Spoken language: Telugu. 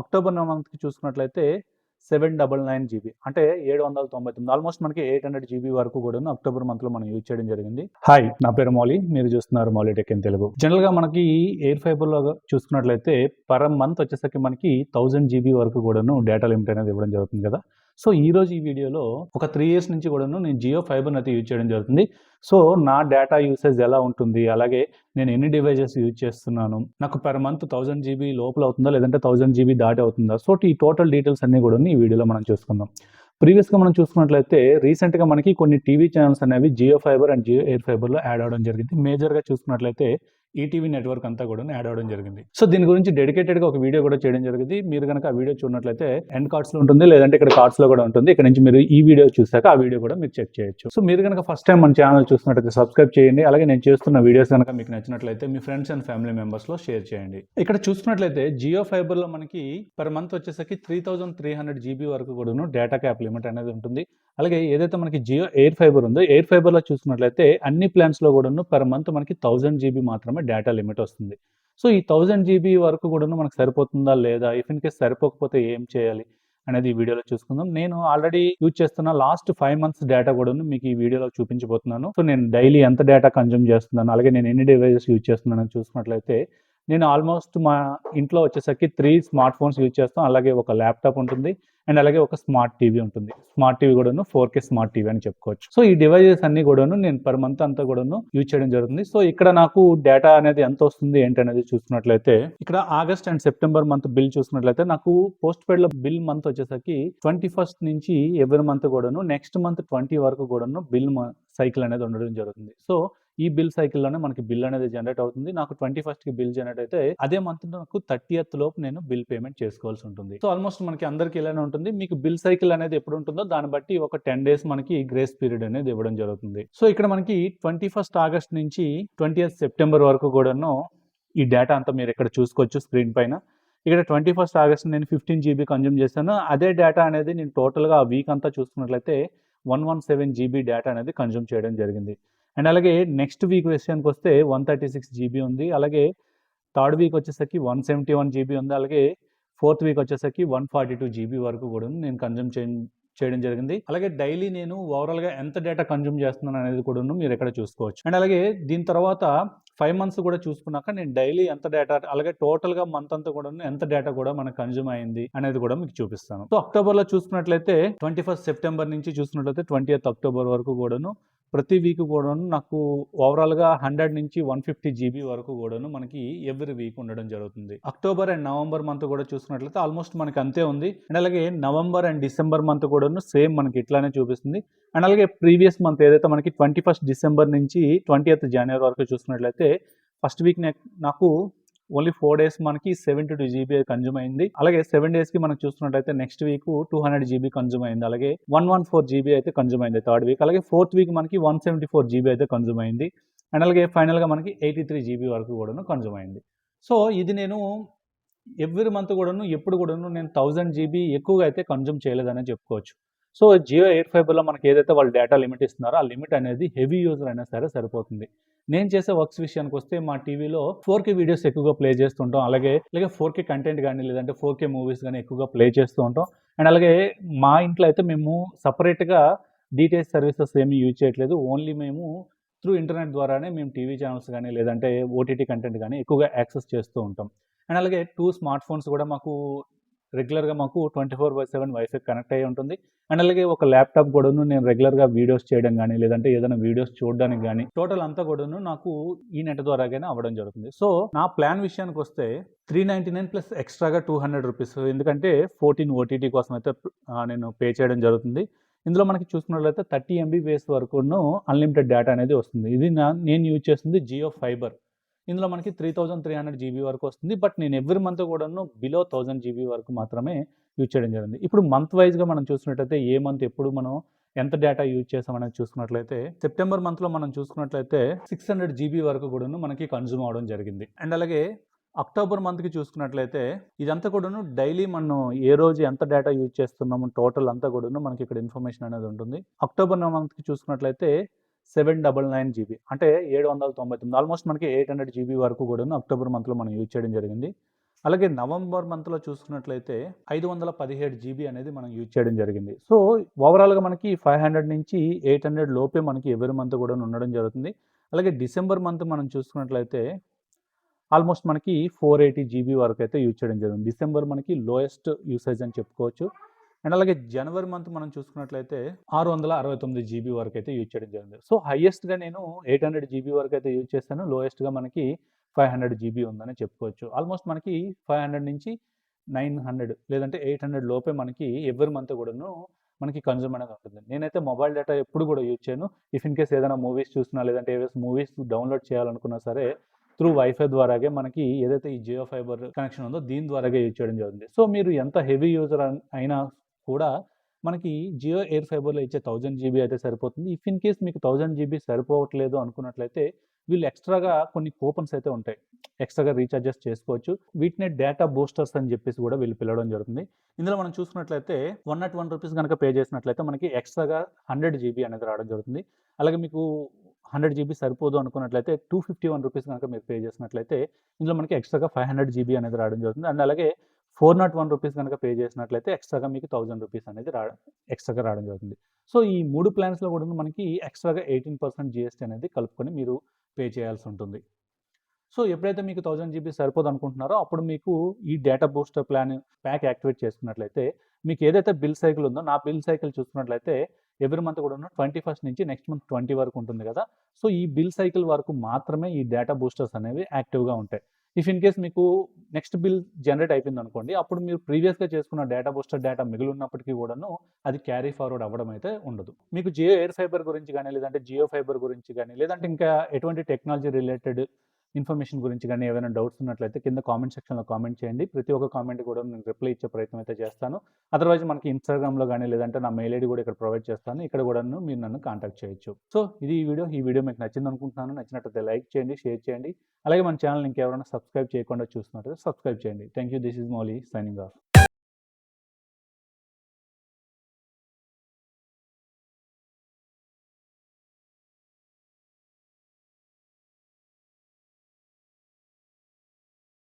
అక్టోబర్ మంత్కి చూసుకున్నట్లయితే 799 జీబీ అంటే 799 ఆల్మోస్ట్ మనకి 800 జీబీ వరకు కూడా అక్టోబర్ మంత్లో మనం యూజ్ చేయడం జరిగింది. హాయ్, నా పేరు మౌలి, మీరు చూస్తున్నారు మౌలి టెక్ ఇన్ తెలుగు. జనరల్గా మనకి ఎయిర్ ఫైబర్లో చూసుకున్నట్లయితే పర్ మంత్ వచ్చేసరికి మనకి 1000 జీబీ వరకు కూడాను డేటా లిమిట్ అనేది ఇవ్వడం జరుగుతుంది కదా. సో ఈ రోజు ఈ వీడియోలో ఒక 3 years నుంచి కూడాను నేను జియో ఫైబర్ని అయితే యూజ్ చేయడం జరుగుతుంది. సో నా డేటా యూసేజ్ ఎలా ఉంటుంది, అలాగే నేను ఎన్ని డివైజెస్ యూజ్ చేస్తున్నాను, నాకు పర్ మంత్ 1000 జీబీ లోపల అవుతుందా లేదంటే 1000 జీబీ దాటి అవుతుందా, సో ఈ టోటల్ డీటెయిల్స్ అన్ని కూడా ఈ వీడియోలో మనం చూసుకుందాం. ప్రీవియస్గా మనం చూసుకున్నట్లయితే రీసెంట్గా మనకి కొన్ని టీవీ ఛానల్స్ అనేవి Jio fiber and Jio air ఫైబర్లో యాడ్ అవడం జరిగింది. మేజర్గా చూసుకున్నట్లయితే ఈటీవీ నెట్వర్క్ అంతా కూడా యాడ్ అవడం జరిగింది. సో దీని గురించి డెడికేటెడ్గా ఒక వీడియో కూడా చేయడం జరిగింది. మీరు కనుక ఆ వీడియో చూడనట్లయితే ఎండ్ కార్డ్స్లో ఉంటుంది, లేదంటే ఇక్కడ కార్డ్స్లో కూడా ఉంటుంది. ఇక్కడ నుంచి మీరు ఈ వీడియో చూసాక ఆ వీడియో కూడా మీరు చెక్ చేయొచ్చు. సో మీరు కనుక ఫస్ట్ టైం మన ఛానల్ చూసినట్లయితే సబ్స్క్రైబ్ చేయండి. అలాగే నేను చేస్తున్న వీడియోస్ కనుక మీకు నచ్చినట్లయితే మీ ఫ్రెండ్స్ అండ్ ఫ్యామిలీ మెంబర్స్లో షేర్ చేయండి. ఇక్కడ చూసుకున్నట్లయితే జియో ఫైబర్లో మనకి పర్ మంత్ వచ్చేసరికి 3300 జీబీ వరకు కూడా డేటా క్యాప్ లిమిట్ అనేది ఉంటుంది. అలాగే ఏదైతే మనకి జియో ఎయిర్ ఫైబర్ ఉందో ఎయిర్ ఫైబర్లో చూసుకున్నట్లయితే అన్ని ప్లాన్స్లో కూడా పర్ మంత్ మనకి 1000 జీబీ మాత్రమే డేటా లిమిట్ వస్తుంది. సో ఈ 1000 జీబీ వరకు కూడా మనకు సరిపోతుందా లేదా, ఇఫ్ ఇన్ కేస్ సరిపోకపోతే ఏం చేయాలి అనేది ఈ వీడియోలో చూసుకుందాం. నేను ఆల్రెడీ యూజ్ చేస్తున్న లాస్ట్ 5 months డేటా కూడా మీకు ఈ వీడియోలో చూపించబోతున్నాను. సో నేను డైలీ ఎంత డేటా కన్జ్యూమ్ చేస్తున్నాను, అలాగే నేను ఎన్ని డివైజెస్ యూజ్ చేస్తున్నాను చూసుకున్నట్లయితే నేను ఆల్మోస్ట్ మా ఇంట్లో వచ్చేసరికి 3 స్మార్ట్ ఫోన్స్ యూజ్ చేస్తాం. అలాగే ఒక ల్యాప్టాప్ ఉంటుంది అండ్ అలాగే ఒక స్మార్ట్ టీవీ ఉంటుంది. స్మార్ట్ టీవీ కూడాను 4K స్మార్ట్ టీవీ అని చెప్పుకోవచ్చు. సో ఈ డివైజెస్ అన్ని కూడాను నేను పర్ మంత్ అంతా కూడాను యూజ్ చేయడం జరుగుతుంది. సో ఇక్కడ నాకు డేటా అనేది ఎంత వస్తుంది ఏంటి అనేది చూసుకున్నట్లయితే ఇక్కడ August and September month bill చూసుకున్నట్లయితే నాకు పోస్ట్ పెయిడ్ లో బిల్ మంత్ వచ్చేసరికి 21st నుంచి ఎవ్రీ మంత్ కూడాను నెక్స్ట్ మంత్ 20 వరకు కూడాను బిల్ సైకిల్ అనేది ఉండడం జరుగుతుంది. సో ఈ బిల్ సైకిల్లోనే మనకి బిల్ అనేది జనరేట్ అవుతుంది. నాకు 21st బిల్ జనరేట్ అయితే అదే మంత్ నాకు 30th లోపు నేను బిల్ పేమెంట్ చేసుకోవాల్సి ఉంటుంది. సో ఆల్మోస్ట్ మనకి అందరికి ఇలానే ఉంటుంది. మీకు బిల్ సైకిల్ అనేది ఎప్పుడు ఉంటుందో దాన్ని బట్టి ఒక 10 days మనకి గ్రేస్ పీరియడ్ అనేది ఇవ్వడం జరుగుతుంది. సో ఇక్కడ మనకి 21st ఆగస్ట్ నుంచి 20th సెప్టెంబర్ వరకు కూడాను ఈ డేటా అంతా మీరు ఇక్కడ చూసుకోవచ్చు స్క్రీన్ పైన. ఇక్కడ 21st ఆగస్ట్ నేను 15 జీబీ కన్జ్యూమ్ చేశాను. అదే డేటా అనేది నేను టోటల్గా ఆ వీక్ అంతా చూసుకున్నట్లయితే 117 జీబీ డేటా అనేది కన్జ్యూమ్ చేయడం జరిగింది. అండ్ అలాగే నెక్స్ట్ వీక్ విషయానికి వస్తే 136 జీబీ ఉంది. అలాగే థర్డ్ వీక్ వచ్చేసరికి 171 జీబీ ఉంది. అలాగే ఫోర్త్ వీక్ వచ్చేసరికి 142 జీబీ వరకు కూడా నేను కన్జ్యూమ్ చేయడం జరిగింది. అలాగే డైలీ నేను ఓవరాల్గా ఎంత డేటా కన్జ్యూమ్ చేస్తున్నాను అనేది కూడా మీరు ఇక్కడ చూసుకోవచ్చు. అండ్ అలాగే దీని తర్వాత 5 months కూడా చూసుకున్నాక నేను డైలీ ఎంత డేటా, అలాగే టోటల్గా మంత్ అంతా కూడా ఎంత డేటా కూడా మనకు కన్జ్యూమ్ అయింది అనేది కూడా మీకు చూపిస్తాను. సో అక్టోబర్లో చూసుకున్నట్లయితే 21st సెప్టెంబర్ నుంచి చూసుకున్నట్లయితే 20th అక్టోబర్ వరకు కూడాను ప్రతి వీక్ కూడాను నాకు ఓవరాల్గా 100 నుంచి 150 జీబీ వరకు కూడాను మనకి ఎవ్రీ వీక్ ఉండడం జరుగుతుంది. అక్టోబర్ అండ్ నవంబర్ మంత్ కూడా చూసుకున్నట్లయితే ఆల్మోస్ట్ మనకి అంతే ఉంది. అండ్ అలాగే నవంబర్ అండ్ డిసెంబర్ మంత్ కూడాను సేమ్ మనకి ఇట్లానే చూపిస్తుంది. అండ్ అలాగే ప్రీవియస్ మంత్ ఏదైతే మనకి 21st డిసెంబర్ నుంచి 20th జనవరి వరకు చూసుకున్నట్లయితే ఫస్ట్ వీక్ నాకు ఓన్లీ 4 days మనకి 72 జీబీ కన్జ్యూమ్ అయింది. అలాగే 7 daysకి మనకు చూస్తున్నట్లయితే నెక్స్ట్ వీక్ 200 జీబీ కన్జ్యూమ్ అయింది. అలాగే 114 జీబీ అయితే కన్జ్యూమ్ అయింది థర్డ్ వీక్. అలాగే ఫోర్త్ వీక్ మనకి 174 జీబీ అయితే కన్జ్యూమ్ అయింది. అండ్ అలాగే ఫైనల్గా మనకి 83 జీబీ వరకు కూడాను కన్జ్యూమ్ అయింది. సో ఇది నేను ఎవ్రీ మంత్ కూడాను ఎప్పుడు కూడాను నేను 1000 జీబీ ఎక్కువగా అయితే కన్జ్యూమ్ చేయలేదని చెప్పుకోవచ్చు. సో జియో ఎయిర్ ఫైబర్లో మనకి ఏదైతే వాళ్ళు డేటా లిమిట్ ఇస్తున్నారో ఆ లిమిట్ అనేది హెవీ యూజర్ అయినా సరే సరిపోతుంది. నేను చేసే వర్క్స్ విషయానికి వస్తే మా టీవీలో 4K వీడియోస్ ఎక్కువగా ప్లే చేస్తుంటాం. అలాగే 4K కంటెంట్ కానీ లేదంటే 4K మూవీస్ కానీ ఎక్కువగా ప్లే చేస్తూ ఉంటాం. అండ్ అలాగే మా ఇంట్లో అయితే మేము సపరేట్గా డిటిహెచ్ సర్వీసెస్ ఏమీ యూజ్ చేయట్లేదు. ఓన్లీ మేము త్రూ ఇంటర్నెట్ ద్వారానే మేము టీవీ ఛానల్స్ కానీ లేదంటే ఓటీటీ కంటెంట్ కానీ ఎక్కువగా యాక్సెస్ చేస్తూ ఉంటాం. అండ్ అలాగే 2 స్మార్ట్ ఫోన్స్ కూడా మాకు రెగ్యులర్గా మాకు 24/7 వైఫై కనెక్ట్ అయ్యి ఉంటుంది. అండ్ అలాగే ఒక ల్యాప్టాప్ కూడాను నేను రెగ్యులర్గా వీడియోస్ చేయడం కానీ లేదంటే ఏదైనా వీడియోస్ చూడడానికి కానీ టోటల్ అంతా కూడాను నాకు ఈ నెట్ ద్వారాగానే అవ్వడం జరుగుతుంది. సో నా ప్లాన్ విషయానికి వస్తే 399 ప్లస్ ఎక్స్ట్రాగా 200 రూపీస్, ఎందుకంటే 14 ఓటీటీ కోసం అయితే నేను పే చేయడం జరుగుతుంది. ఇందులో మనకి చూసుకున్నట్లయితే 30 MB వరకును అన్లిమిటెడ్ డేటా అనేది వస్తుంది. ఇది నేను యూజ్ చేస్తుంది జియో ఫైబర్. ఇందులో మనకి 3300 జీబీ వరకు వస్తుంది. బట్ నేను ఎవ్రీ మంత్ కూడాను బిలో 1000 జీబీ వరకు మాత్రమే యూజ్ చేయడం జరిగింది. ఇప్పుడు మంత్ వైజ్గా మనం చూసుకున్నట్లయితే ఏ మంత్ ఎప్పుడు మనం ఎంత డేటా యూజ్ చేసామనేది చూసుకున్నట్లయితే సెప్టెంబర్ మంత్లో మనం చూసుకున్నట్లయితే 600 జీబీ వరకు కూడాను మనకి కన్జ్యూమ్ అవడం జరిగింది. అండ్ అలాగే అక్టోబర్ మంత్కి చూసుకున్నట్లయితే ఇదంతా కూడాను డైలీ మనం ఏ రోజు ఎంత డేటా యూజ్ చేస్తున్నాము టోటల్ అంతా కూడాను మనకి ఇక్కడ ఇన్ఫర్మేషన్ అనేది ఉంటుంది. అక్టోబర్ మంత్కి చూసుకున్నట్లయితే 799 జీబీ అంటే 799 ఆల్మోస్ట్ మనకి 800 జీబీ వరకు కూడాను అక్టోబర్ మంత్లో మనం యూజ్ చేయడం జరిగింది. అలాగే నవంబర్ మంత్లో చూసుకున్నట్లయితే 517 జీబీ అనేది మనం యూజ్ చేయడం జరిగింది. సో ఓవరాల్గా మనకి 500 నుంచి 800 లోపే మనకి ఎవరి మంత్ కూడా ఉండడం జరుగుతుంది. అలాగే డిసెంబర్ మంత్ మనం చూసుకున్నట్లయితే ఆల్మోస్ట్ మనకి 480 జీబీ వరకు అయితే యూజ్ చేయడం జరిగింది. డిసెంబర్ మనకి లోయెస్ట్ యూసేజ్ అని చెప్పుకోవచ్చు. అండ్ అలాగే జనవరి మంత్ మనం చూసుకున్నట్లయితే 669 జీబీ వరకు అయితే యూజ్ చేయడం జరిగింది. సో హైయెస్ట్గా నేను 800 జీబీ వరకు అయితే యూజ్ చేస్తాను. లోయెస్ట్గా మనకి 500 జీబీ ఉందని చెప్పుకోవచ్చు. ఆల్మోస్ట్ మనకి 500 నుంచి 900 లేదంటే 800 లోపే మనకి ఎవ్రీ మంత్ కూడాను మనకి కన్జ్యూమ్ అనేది ఉంటుంది. నేనైతే మొబైల్ డేటా ఎప్పుడు కూడా యూజ్ చేయను. ఇఫ్ ఇన్ కేస్ ఏదైనా మూవీస్ చూసినా లేదంటే ఏవైనా మూవీస్ డౌన్లోడ్ చేయాలనుకున్నా సరే త్రూ వైఫై ద్వారాగే మనకి ఏదైతే ఈ జియో ఫైబర్ కనెక్షన్ ఉందో దీని ద్వారాగే యూజ్ చేయడం జరుగుతుంది. సో మీరు ఎంత హెవీ యూజర్ అయినా కూడా మనకి జియో ఎయిర్ ఫైబర్లో ఇచ్చే 1000 జీబీ అయితే సరిపోతుంది. ఇఫ్ ఇన్ కేస్ మీకు 1000 జీబీ సరిపోవట్లేదు అనుకున్నట్లయితే వీళ్ళు ఎక్స్ట్రాగా కొన్ని కూపన్స్ అయితే ఉంటాయి. ఎక్స్ట్రాగా రీఛార్జెస్ చేసుకోవచ్చు. వీటినే డేటా బూస్టర్స్ అని చెప్పేసి కూడా వీళ్ళు పిలవడం జరుగుతుంది. ఇందులో మనం చూసుకున్నట్లయితే 101 రూపీస్ కనుక పే చేసినట్లయితే మనకి ఎక్స్ట్రాగా 100 జీబీ అనేది రావడం జరుగుతుంది. అలాగే మీకు 100 జీబీ సరిపోదు అనుకున్నట్లయితే 251 రూపీస్ కనుక మీరు పే చేసినట్లయితే ఇందులో మనకి ఎక్స్ట్రాగా 500 జీబీ అనేది రావడం జరుగుతుంది. అండ్ అలాగే 401 రూపీస్ కనుక పే చేసినట్లయితే ఎక్స్ట్రాగా మీకు 1000 రూపీస్ అనేది ఎక్స్ట్రాగా రావడం జరుగుతుంది. సో ఈ 3 ప్లాన్స్లో కూడా మనకి ఎక్స్ట్రాగా 18% జీఎస్టీ అనేది కలుపుకొని మీరు పే చేయాల్సి ఉంటుంది. సో ఎప్పుడైతే మీకు 1000 జీబీ సరిపోదు అనుకుంటున్నారో అప్పుడు మీకు ఈ డేటా బూస్టర్ ప్యాక్ యాక్టివేట్ చేసుకున్నట్లయితే మీకు ఏదైతే బిల్ సైకిల్ ఉందో నా బిల్ సైకిల్ చూసుకున్నట్లయితే ఎవ్రీ మంత్ కూడా 21st నుంచి నెక్స్ట్ మంత్ 20 వరకు ఉంటుంది కదా. సో ఈ బిల్ సైకిల్ వరకు మాత్రమే ఈ డేటా బూస్టర్స్ అనేవి యాక్టివ్గా ఉంటాయి. ఇఫ్ ఇన్ కేస్ మీకు నెక్స్ట్ బిల్ జనరేట్ అయిపోయింది అనుకోండి, అప్పుడు మీరు ప్రీవియస్గా చేసుకున్న డేటా బూస్టర్ డేటా మిగిలి ఉన్నప్పటికీ కూడాను అది క్యారీ ఫార్వర్డ్ అవ్వడం అయితే ఉండదు. మీకు జియో ఎయిర్ ఫైబర్ గురించి కానీ లేదంటే జియో ఫైబర్ గురించి కానీ లేదంటే ఇంకా ఎటువంటి టెక్నాలజీ రిలేటెడ్ ఇన్ఫర్మేషన్ గురించి కానీ ఏమైనా డౌట్స్ ఉన్నట్లయితే కింద కామెంట్ సెక్షన్లో కామెంట్ చేయండి. ప్రతి ఒక్క కామెంట్ కూడా నేను రిప్లై ఇచ్చే ప్రయత్నం అయితే చేస్తాను. అదర్వైజ్ మనకి ఇన్స్టాగ్రామ్లో కానీ లేదంటే నా మెయిల్ ఐడి కూడా ఇక్కడ ప్రొవైడ్ చేస్తాను. ఇక్కడ కూడా మీరు నన్ను కాంటాక్ట్ చేయొచ్చు. సో ఇది ఈ వీడియో మీకు నచ్చింది అనుకుంటున్నాను. నచ్చినట్లయితే లైక్ చేయండి, షేర్ చేయండి. అలాగే మన ఛానల్ ఇంకెవరైనా సబ్స్క్రైబ్ చేయకుండా చూస్తున్నట్లయితే సబ్స్క్రైబ్ చేయండి. Thank you. This is Mouli signing off.